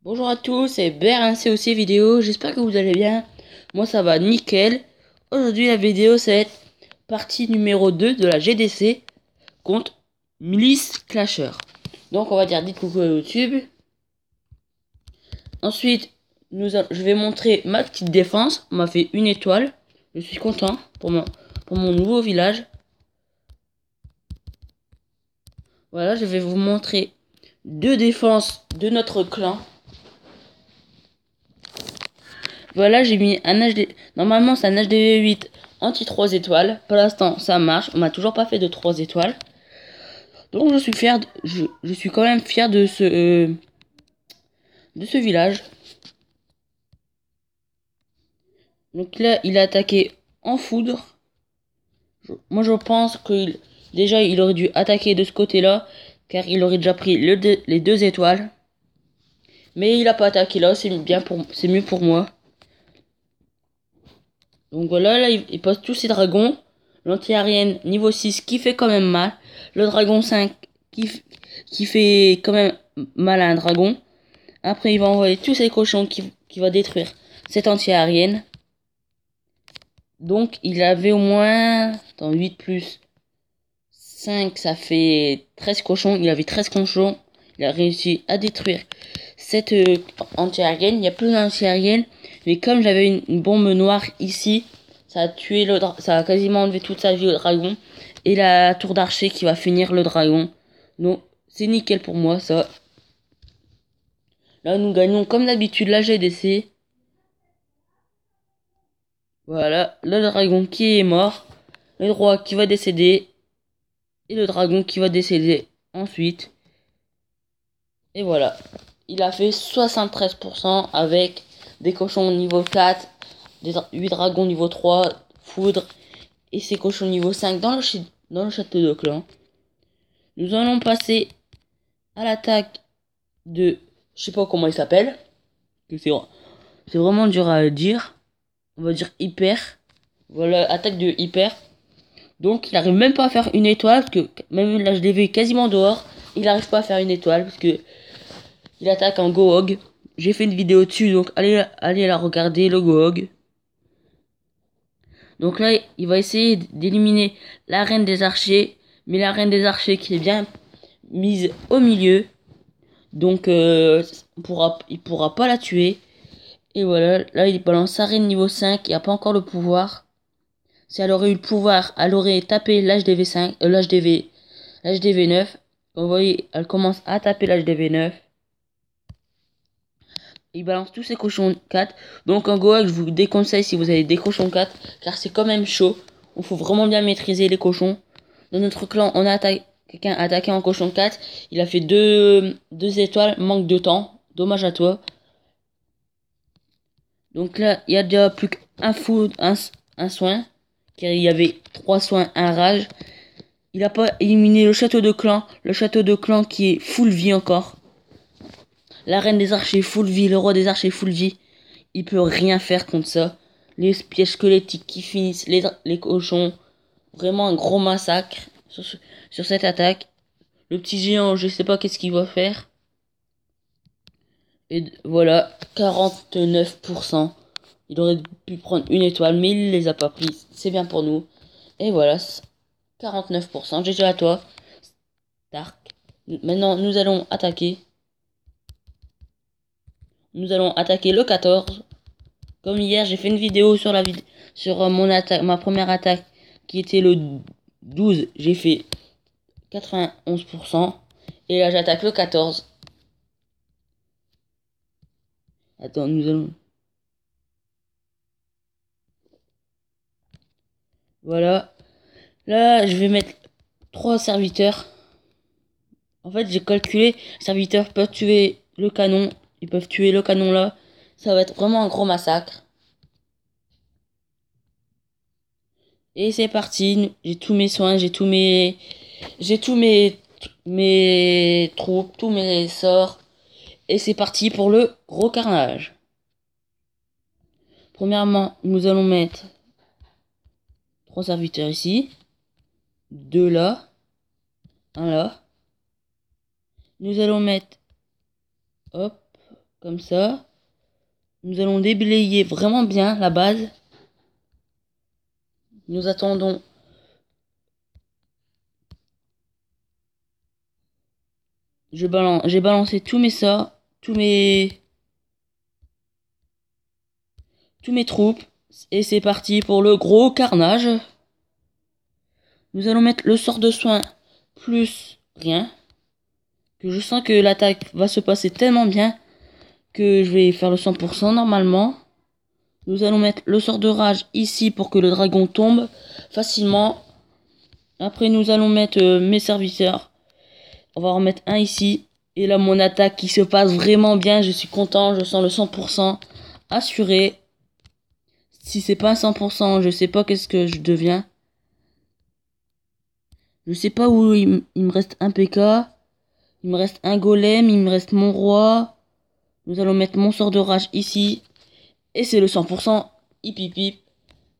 Bonjour à tous, c'est BRNCOC vidéo, j'espère que vous allez bien. Moi ça va nickel. Aujourd'hui la vidéo c'est partie numéro 2 de la GDC contre Milice Clasher. Donc on va dire dites coucou à YouTube. Ensuite je vais montrer ma petite défense. On m'a fait une étoile. Je suis content pour mon nouveau village. Voilà, je vais vous montrer deux défenses de notre clan. Voilà, j'ai mis un HD. Normalement, c'est un HDV8 anti 3 étoiles. Pour l'instant, ça marche. On m'a toujours pas fait de 3 étoiles. Donc, je suis fier. Je suis quand même fier de ce village. Donc là, il a attaqué en foudre. Moi, je pense que déjà, il aurait dû attaquer de ce côté-là, car il aurait déjà pris les 2 étoiles. Mais il a pas attaqué là. C'est mieux pour moi. Donc voilà, là, il pose tous ses dragons. L'anti-aérienne niveau 6 qui fait quand même mal. Le dragon 5 qui fait quand même mal à un dragon. Après, il va envoyer tous ses cochons qui va détruire cette anti-aérienne. Donc, il avait au moins... Attends, 8 plus 5, ça fait 13 cochons. Il avait 13 cochons. Il a réussi à détruire cette anti-aérienne. Il n'y a plus d'anti-aérienne. Mais comme j'avais une bombe noire ici, ça a tué ça a quasiment enlevé toute sa vie au dragon. Et la tour d'archer qui va finir le dragon. Donc, c'est nickel pour moi, ça. Là, nous gagnons comme d'habitude la GDC. Voilà, le dragon qui est mort. Le roi qui va décéder. Et le dragon qui va décéder ensuite. Et voilà. Il a fait 73% avec des cochons niveau 4, 8 dragons niveau 3, foudre, et ses cochons niveau 5 dans le château de clan. Nous allons passer à l'attaque de... Je sais pas comment il s'appelle. C'est vraiment dur à dire. On va dire hyper. Voilà, attaque de hyper. Donc il n'arrive même pas à faire une étoile, parce que même là je l'ai vu quasiment dehors. Il n'arrive pas à faire une étoile, parce que il attaque un Gohog. J'ai fait une vidéo dessus, donc allez la regarder, le Gohog. Donc là, il va essayer d'éliminer la reine des archers. Mais la reine des archers qui est bien mise au milieu. Donc il pourra pas la tuer. Et voilà, là il balance sa reine niveau 5. Il n'y a pas encore le pouvoir. Si elle aurait eu le pouvoir, elle aurait tapé l'HDV5, l'HDV9. Vous voyez, elle commence à taper l'HDV9. Il balance tous ses cochons 4. Donc en Gohog, je vous déconseille si vous avez des cochons 4, car c'est quand même chaud. Il faut vraiment bien maîtriser les cochons. Dans notre clan, on a quelqu'un attaqué en cochon 4. Il a fait deux étoiles, manque de temps. Dommage à toi. Donc là, il y a déjà plus qu'un food, un soin. Car il y avait 3 soins, un rage. Il n'a pas éliminé le château de clan. Le château de clan qui est full vie encore. La reine des archers full vie, le roi des archers full vie. Il peut rien faire contre ça. Les pièges squelettiques qui finissent les cochons. Vraiment un gros massacre sur cette attaque. Le petit géant, je sais pas qu'est-ce qu'il va faire. Et voilà, 49%. Il aurait pu prendre une étoile, mais il les a pas prises. C'est bien pour nous. Et voilà, 49%. GG à toi, Dark. Maintenant, nous allons attaquer. Nous allons attaquer le 14. Comme hier, j'ai fait une vidéo sur ma première attaque qui était le 12. J'ai fait 91%. Et là, j'attaque le 14. Attends, nous allons... Voilà. Là, je vais mettre 3 serviteurs. En fait, j'ai calculé, les serviteurs peuvent tuer le canon. Ils peuvent tuer le canon là. Ça va être vraiment un gros massacre. Et c'est parti. J'ai tous mes soins, j'ai tous mes troupes, tous mes sorts. Et c'est parti pour le gros carnage. Premièrement, nous allons mettre 3 serviteurs ici. 2 là. Un là. Nous allons mettre... Hop. Comme ça. Nous allons déblayer vraiment bien la base. Nous attendons. J'ai balancé tous mes sorts, tous mes troupes. Et c'est parti pour le gros carnage. Nous allons mettre le sort de soin plus rien. Que je sens que l'attaque va se passer tellement bien que je vais faire le 100% normalement. Nous allons mettre le sort de rage ici pour que le dragon tombe facilement. Après nous allons mettre mes serviteurs. On va en remettre un ici. Et là mon attaque qui se passe vraiment bien. Je suis content, je sens le 100% assuré. Si c'est pas un 100%, je sais pas qu'est-ce que je deviens. Je sais pas où il me reste un PK. Il me reste un golem, il me reste mon roi. Nous allons mettre mon sort de rage ici. Et c'est le 100%. Hip hip hip.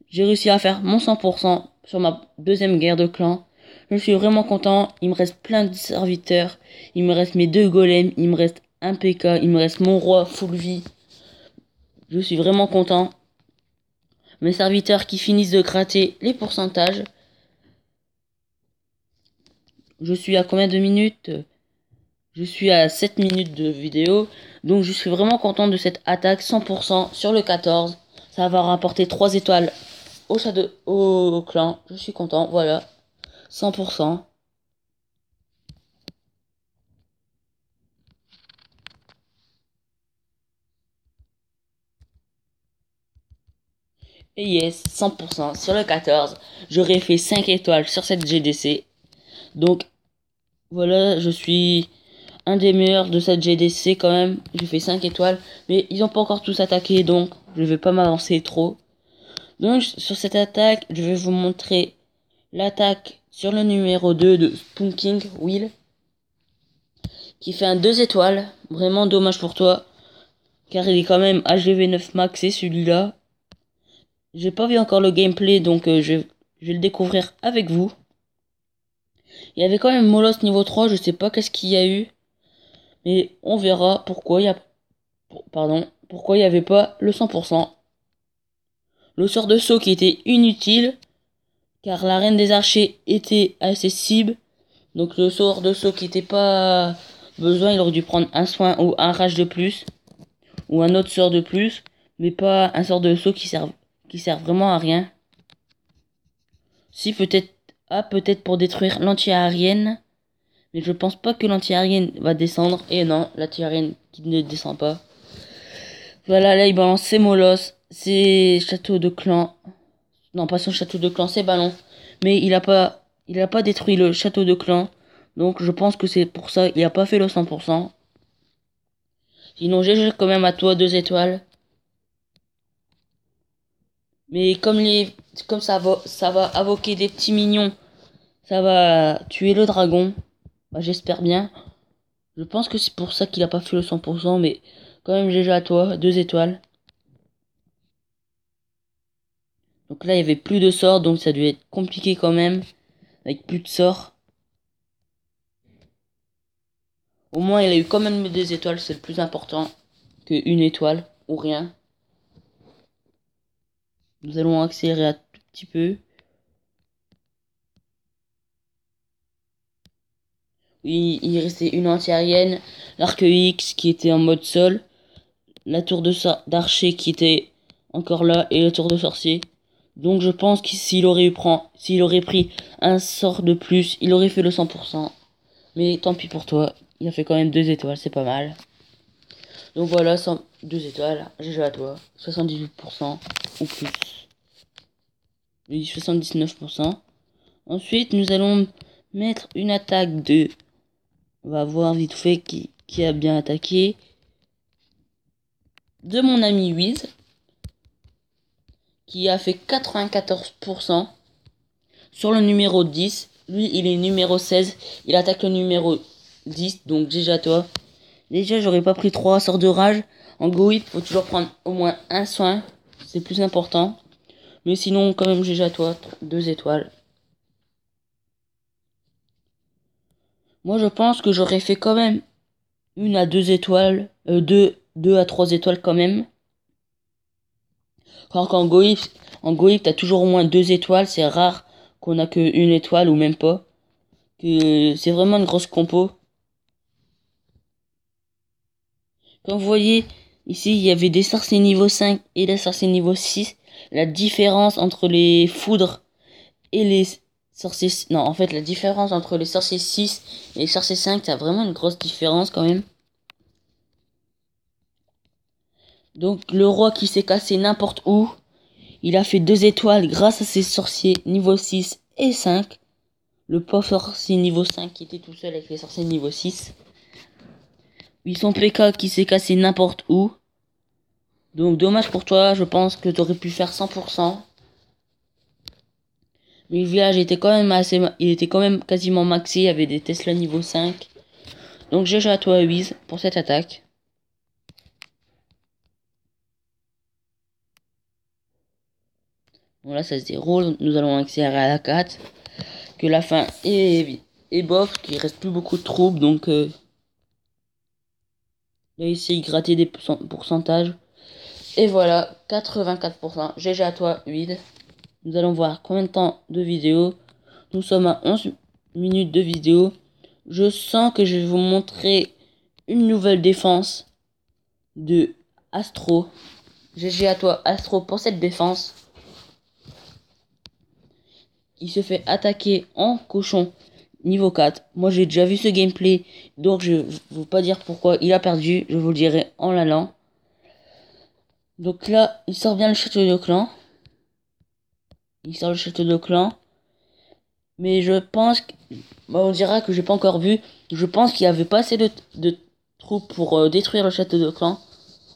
J'ai réussi à faire mon 100% sur ma deuxième guerre de clan. Je suis vraiment content. Il me reste plein de serviteurs. Il me reste mes 2 golems. Il me reste un PK. Il me reste mon roi full vie. Je suis vraiment content. Mes serviteurs qui finissent de gratter les pourcentages. Je suis à combien de minutes? Je suis à 7 minutes de vidéo. Donc je suis vraiment content de cette attaque 100% sur le 14. Ça va rapporter 3 étoiles au clan. Je suis content, voilà. 100%. Et yes, 100% sur le 14. J'aurais fait 5 étoiles sur cette GDC. Donc voilà, je suis un des meilleurs de cette GDC quand même. J'ai fait 5 étoiles. Mais ils n'ont pas encore tous attaqué, donc je vais pas m'avancer trop. Donc sur cette attaque, je vais vous montrer l'attaque sur le numéro 2 de Spunking Will. Qui fait un 2 étoiles. Vraiment dommage pour toi. Car il est quand même HGV9 maxé celui-là. J'ai pas vu encore le gameplay, donc je vais le découvrir avec vous. Il y avait quand même Molos niveau 3, je sais pas qu'est-ce qu'il y a eu. Mais on verra pourquoi pourquoi il y avait pas le 100%. Le sort de saut qui était inutile, car la reine des archers était accessible. Donc le sort de saut qui était pas besoin, il aurait dû prendre un soin ou un rage de plus. Ou un autre sort de plus, mais pas un sort de saut qui sert vraiment à rien. Si peut-être peut-être pour détruire l'anti-aérienne, mais je pense pas que l'anti-aérienne va descendre. Et non, l'anti-aérienne qui ne descend pas. Voilà, là il balance ses molosses, ses châteaux de clan. Non, pas son château de clan, ses ballons. Mais il a pas détruit le château de clan. Donc je pense que c'est pour ça il a pas fait le 100%. Sinon GG quand même à toi 2 étoiles. Mais comme ça va invoquer des petits mignons, ça va tuer le dragon. Bah, j'espère bien. Je pense que c'est pour ça qu'il a pas fait le 100%, mais quand même GG à toi, 2 étoiles. Donc là il y avait plus de sorts, donc ça devait être compliqué quand même, avec plus de sorts. Au moins il a eu quand même 2 étoiles, c'est le plus important que 1 étoile ou rien. Nous allons accélérer un tout petit peu. Oui, il restait une anti-aérienne, l'arc X qui était en mode sol, la tour d'archer qui était encore là et la tour de sorcier. Donc je pense que s'il aurait pris un sort de plus, il aurait fait le 100%. Mais tant pis pour toi, il a fait quand même 2 étoiles, c'est pas mal. Donc voilà, 2 étoiles, GG à toi, 78% ou plus. Oui, 79%. Ensuite, nous allons mettre une attaque de... On va voir vite fait qui a bien attaqué. De mon ami Wiz, qui a fait 94% sur le numéro 10. Lui, il est numéro 16. Il attaque le numéro 10, donc déjà toi. Déjà, j'aurais pas pris 3 sorts de rage. En go hip, faut toujours prendre au moins un soin. C'est plus important. Mais sinon, quand même, déjà toi, 2 étoiles. Moi, je pense que j'aurais fait quand même 1 à 2 étoiles. 2 2 à 3 étoiles quand même. Alors qu'en Goïf, t'as toujours au moins 2 étoiles. C'est rare qu'on a que 1 étoile ou même pas. Que c'est vraiment une grosse compo. Comme vous voyez, ici, il y avait des sorciers niveau 5 et des sorciers niveau 6. La différence entre les foudres et les sorciers... Non, en fait, la différence entre les sorciers 6 et les sorciers 5, ça a vraiment une grosse différence quand même. Donc, le roi qui s'est cassé n'importe où, il a fait 2 étoiles grâce à ses sorciers niveau 6 et 5. Le pauvre sorcier niveau 5 qui était tout seul avec les sorciers niveau 6. Ils sont PK qui s'est cassé n'importe où. Donc dommage pour toi, je pense que tu aurais pu faire 100%. Mais le village était quand même il était quand même quasiment maxé, il y avait des Tesla niveau 5. Donc GG à toi Wiz pour cette attaque. Bon là ça se déroule, nous allons accélérer à la 4. Que la fin est bof, qu'il reste plus beaucoup de troupes, donc là ici gratter des pourcentages. Et voilà, 84%. GG à toi, 8. Nous allons voir combien de temps de vidéo. Nous sommes à 11 minutes de vidéo. Je sens que je vais vous montrer une nouvelle défense de Astro. GG à toi, Astro, pour cette défense. Il se fait attaquer en cochon niveau 4. Moi, j'ai déjà vu ce gameplay, donc je ne vais vous pas dire pourquoi il a perdu. Je vous le dirai en l'allant. Donc là, il sort bien le château de clan. Il sort le château de clan. Mais je pense que... on dira que j'ai pas encore vu. Je pense qu'il n'y avait pas assez de troupes pour détruire le château de clan.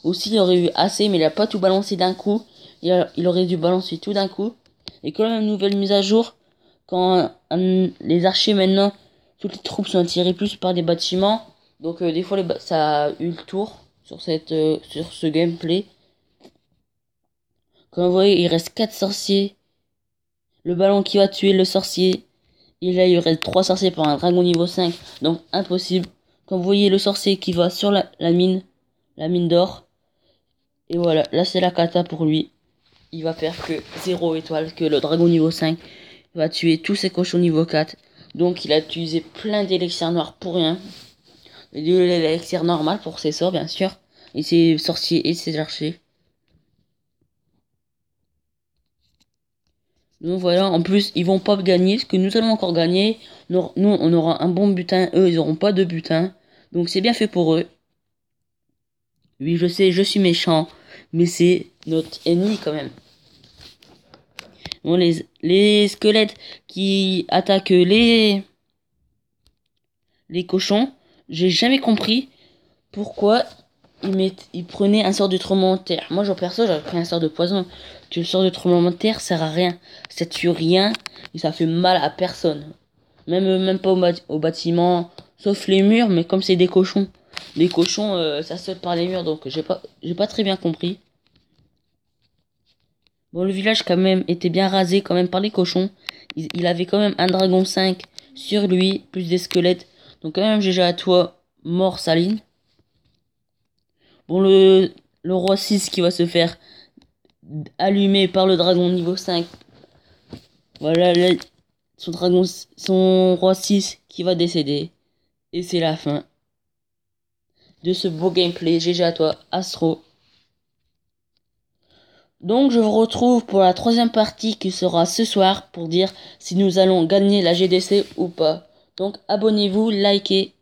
Aussi, il aurait eu assez, mais il a pas tout balancé d'un coup. Il aurait dû balancer tout d'un coup. Et quand même, une nouvelle mise à jour. Quand les archers maintenant, toutes les troupes sont attirées plus par des bâtiments. Donc des fois, ça a eu le tour sur sur ce gameplay. Comme vous voyez, il reste 4 sorciers. Le ballon qui va tuer le sorcier. Et là, il reste 3 sorciers pour un dragon niveau 5. Donc, impossible. Comme vous voyez, le sorcier qui va sur la mine d'or. Et voilà, là, c'est la cata pour lui. Il va faire que 0 étoile, que le dragon niveau 5 va tuer tous ses cochons niveau 4. Donc, il a utilisé plein d'élixirs noirs pour rien. Et de l'élixir normal pour ses sorts, bien sûr. Et ses sorciers et ses archers. Donc voilà, en plus, ils vont pas gagner, ce que nous allons encore gagner. Nous, on aura un bon butin, eux, ils auront pas de butin. Donc c'est bien fait pour eux. Oui, je sais, je suis méchant, mais c'est notre ennemi quand même. Bon, les squelettes qui attaquent les cochons, j'ai jamais compris pourquoi ils prenaient un sort de tremblement de terre. Moi, perso, j'aurais pris un sort de poison. Que le sort de tremblement de terre sert à rien. Ça tue rien et ça fait mal à personne. Même pas au bâtiment, sauf les murs, mais comme c'est des cochons. Les cochons, ça saute par les murs, donc j'ai pas très bien compris. Bon, le village quand même était bien rasé quand même par les cochons. Il avait quand même un dragon 5 sur lui, plus des squelettes. Donc quand même, GG à toi, mort Saline. Bon, le roi 6 qui va se faire allumer par le dragon niveau 5. Voilà, là, son roi 6 qui va décéder. Et c'est la fin de ce beau gameplay. GG à toi, Astro. Donc je vous retrouve pour la 3e partie qui sera ce soir pour dire si nous allons gagner la GDC ou pas. Donc abonnez-vous, likez.